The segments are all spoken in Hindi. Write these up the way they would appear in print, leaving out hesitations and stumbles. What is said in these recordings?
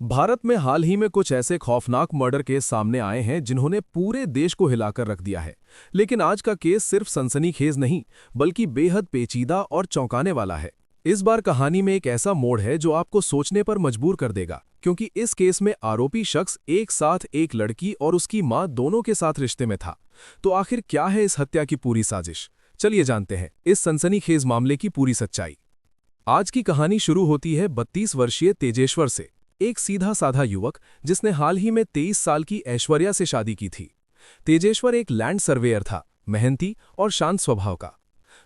भारत में हाल ही में कुछ ऐसे खौफनाक मर्डर केस सामने आए हैं जिन्होंने पूरे देश को हिलाकर रख दिया है। लेकिन आज का केस सिर्फ सनसनीखेज नहीं, बल्कि बेहद पेचीदा और चौंकाने वाला है। इस बार कहानी में एक ऐसा मोड़ है जो आपको सोचने पर मजबूर कर देगा, क्योंकि इस केस में आरोपी शख्स एक साथ एक लड़की और उसकी मां दोनों के साथ रिश्ते में था। तो आखिर क्या है इस हत्या की पूरी साजिश? चलिए जानते हैं इस सनसनीखेज मामले की पूरी सच्चाई। आज की कहानी शुरू होती है 32 वर्षीय तेजेश्वर से, एक सीधा साधा युवक जिसने हाल ही में 23 साल की ऐश्वर्या से शादी की थी। तेजेश्वर एक लैंड सर्वेयर था, मेहनती और शांत स्वभाव का।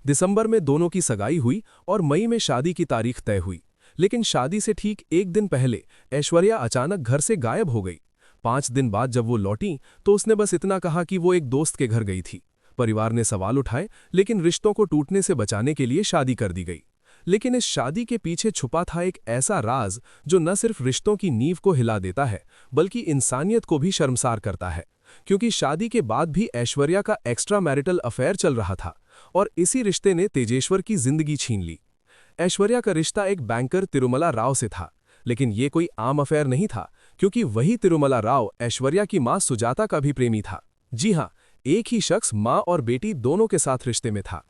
दिसंबर में दोनों की सगाई हुई और मई में शादी की तारीख तय हुई। लेकिन शादी से ठीक एक दिन पहले ऐश्वर्या अचानक घर से गायब हो गई। 5 दिन बाद जब वो लौटी तो उसने बस इतना कहा कि वो एक दोस्त के घर गई थी। परिवार ने सवाल उठाए, लेकिन रिश्तों को टूटने से बचाने के लिए शादी कर दी गई। लेकिन इस शादी के पीछे छुपा था एक ऐसा राज जो न सिर्फ रिश्तों की नींव को हिला देता है, बल्कि इंसानियत को भी शर्मसार करता है। क्योंकि शादी के बाद भी ऐश्वर्या का एक्स्ट्रा मैरिटल अफेयर चल रहा था और इसी रिश्ते ने तेजेश्वर की जिंदगी छीन ली। ऐश्वर्या का रिश्ता एक बैंकर तिरुमला राव से था, लेकिन ये कोई आम अफेयर नहीं था, क्योंकि वही तिरुमला राव ऐश्वर्या की मां सुजाता का भी प्रेमी था। जी हाँ, एक ही शख्स मां और बेटी दोनों के साथ रिश्ते में था।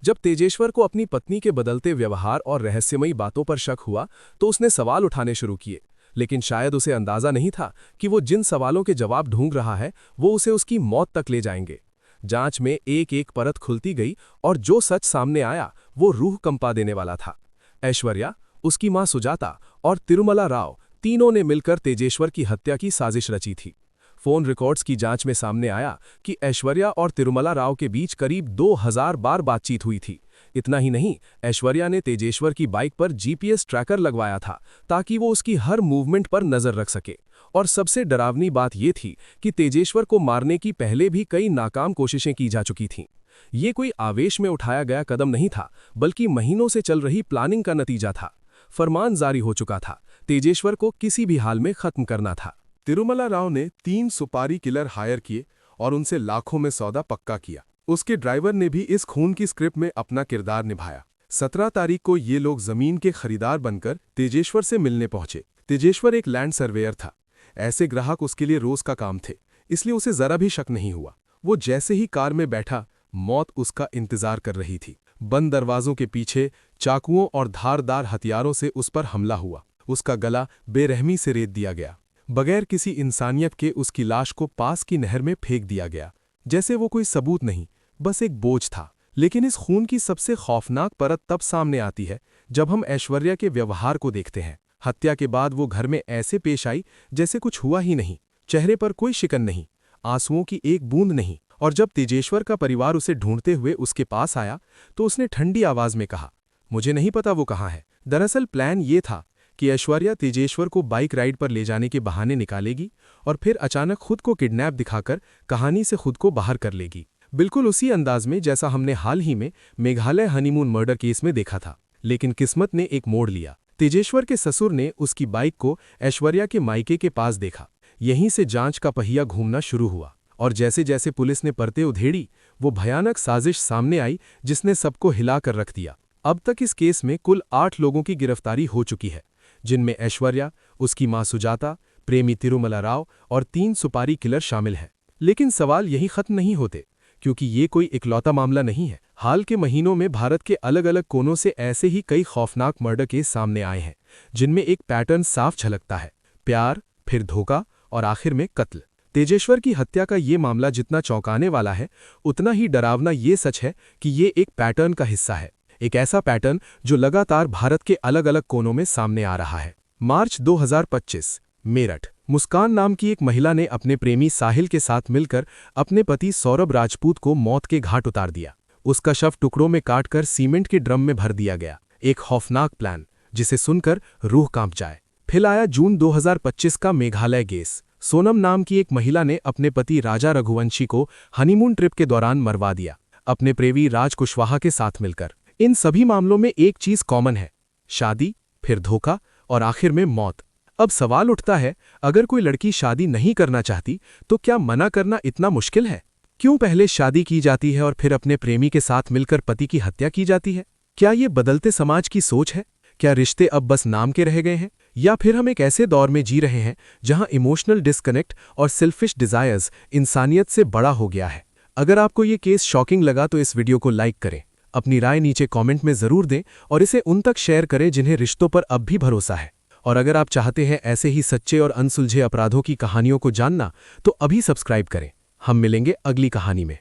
जब तेजेश्वर को अपनी पत्नी के बदलते व्यवहार और रहस्यमयी बातों पर शक हुआ तो उसने सवाल उठाने शुरू किए। लेकिन शायद उसे अंदाजा नहीं था कि वो जिन सवालों के जवाब ढूंढ रहा है वो उसे उसकी मौत तक ले जाएंगे। जांच में एक एक परत खुलती गई और जो सच सामने आया वो रूह कंपा देने वाला था। ऐश्वर्या, उसकी मां सुजाता और तिरुमला राव तीनों ने मिलकर तेजेश्वर की हत्या की साजिश रची थी। फोन रिकॉर्ड्स की जांच में सामने आया कि ऐश्वर्या और तिरुमला राव के बीच करीब 2000 बार बातचीत हुई थी। इतना ही नहीं, ऐश्वर्या ने तेजेश्वर की बाइक पर जीपीएस ट्रैकर लगवाया था ताकि वो उसकी हर मूवमेंट पर नजर रख सके। और सबसे डरावनी बात यह थी कि तेजेश्वर को मारने की पहले भी कई नाकाम कोशिशें की जा चुकी थीं। ये कोई आवेश में उठाया गया कदम नहीं था, बल्कि महीनों से चल रही प्लानिंग का नतीजा था। फरमान जारी हो चुका था, तेजेश्वर को किसी भी हाल में खत्म करना था। तिरुमला राव ने 3 सुपारी किलर हायर किए और उनसे लाखों में सौदा पक्का किया। उसके ड्राइवर ने भी इस खून की स्क्रिप्ट में अपना किरदार निभाया। 17 तारीख को ये लोग जमीन के खरीदार बनकर तेजेश्वर से मिलने पहुंचे। तेजेश्वर एक लैंड सर्वेयर था। ऐसे ग्राहक उसके लिए रोज का काम थे, इसलिए उसे जरा भी शक नहीं हुआ। वो जैसे ही कार में बैठा, मौत उसका इंतजार कर रही थी। बंद दरवाजों के पीछे चाकुओं और धारदार हथियारों से उस पर हमला हुआ। उसका गला बेरहमी से रेत दिया गया। बगैर किसी इंसानियत के उसकी लाश को पास की नहर में फेंक दिया गया, जैसे वो कोई सबूत नहीं, बस एक बोझ था। लेकिन इस खून की सबसे खौफनाक परत तब सामने आती है जब हम ऐश्वर्या के व्यवहार को देखते हैं। हत्या के बाद वो घर में ऐसे पेश आई जैसे कुछ हुआ ही नहीं। चेहरे पर कोई शिकन नहीं, आंसुओं की एक बूंद नहीं। और जब तेजेश्वर का परिवार उसे ढूंढते हुए उसके पास आया तो उसने ठंडी आवाज में कहा, मुझे नहीं पता वो कहाँ है। दरअसल प्लान ये था कि ऐश्वर्या तेजेश्वर को बाइक राइड पर ले जाने के बहाने निकालेगी और फिर अचानक खुद को किडनैप दिखाकर कहानी से खुद को बाहर कर लेगी, बिल्कुल उसी अंदाज में जैसा हमने हाल ही में मेघालय हनीमून मर्डर केस में देखा था। लेकिन किस्मत ने एक मोड़ लिया। तेजेश्वर के ससुर ने उसकी बाइक को ऐश्वर्या के मायके के पास देखा। यहीं से जांच का पहिया घूमना शुरू हुआ और जैसे जैसे पुलिस ने परतें उधेड़ी, वो भयानक साजिश सामने आई जिसने सबको हिला कर रख दिया। अब तक इस केस में कुल 8 लोगों की गिरफ्तारी हो चुकी है, जिनमें ऐश्वर्या, उसकी मां सुजाता, प्रेमी तिरुमला राव और 3 सुपारी किलर शामिल हैं। लेकिन सवाल यही खत्म नहीं होते, क्योंकि ये कोई इकलौता मामला नहीं है। हाल के महीनों में भारत के अलग अलग कोनों से ऐसे ही कई खौफनाक मर्डर केस सामने आए हैं, जिनमें एक पैटर्न साफ झलकता है: प्यार, फिर धोखा और आखिर में कत्ल। तेजेश्वर की हत्या का ये मामला जितना चौंकाने वाला है, उतना ही डरावना ये सच है कि ये एक पैटर्न का हिस्सा है। एक ऐसा पैटर्न जो लगातार भारत के अलग अलग कोनों में सामने आ रहा है। मार्च 2025, मेरठ। मुस्कान नाम की एक महिला ने अपने प्रेमी साहिल के साथ मिलकर अपने पति सौरभ राजपूत को मौत के घाट उतार दिया। उसका शव टुकड़ों में काटकर सीमेंट के ड्रम में भर दिया गया। एक खौफनाक प्लान जिसे सुनकर रूह कांप जाए। फिर आया जून 2025 का मेघालय केस। सोनम नाम की एक महिला ने अपने पति राजा रघुवंशी को हनीमून ट्रिप के दौरान मरवा दिया, अपने प्रेमी राज कुशवाहा के साथ मिलकर। इन सभी मामलों में एक चीज कॉमन है: शादी, फिर धोखा और आखिर में मौत। अब सवाल उठता है, अगर कोई लड़की शादी नहीं करना चाहती तो क्या मना करना इतना मुश्किल है? क्यों पहले शादी की जाती है और फिर अपने प्रेमी के साथ मिलकर पति की हत्या की जाती है? क्या ये बदलते समाज की सोच है? क्या रिश्ते अब बस नाम के रह गए हैं, या फिर हम एक ऐसे दौर में जी रहे हैं जहां इमोशनल डिस्कनेक्ट और सेल्फिश डिजायर्स इंसानियत से बड़ा हो गया है। अगर आपको ये केस शॉकिंग लगा तो इस वीडियो को लाइक करें, अपनी राय नीचे कमेंट में जरूर दें और इसे उन तक शेयर करें जिन्हें रिश्तों पर अब भी भरोसा है। और अगर आप चाहते हैं ऐसे ही सच्चे और अनसुलझे अपराधों की कहानियों को जानना तो अभी सब्सक्राइब करें। हम मिलेंगे अगली कहानी में।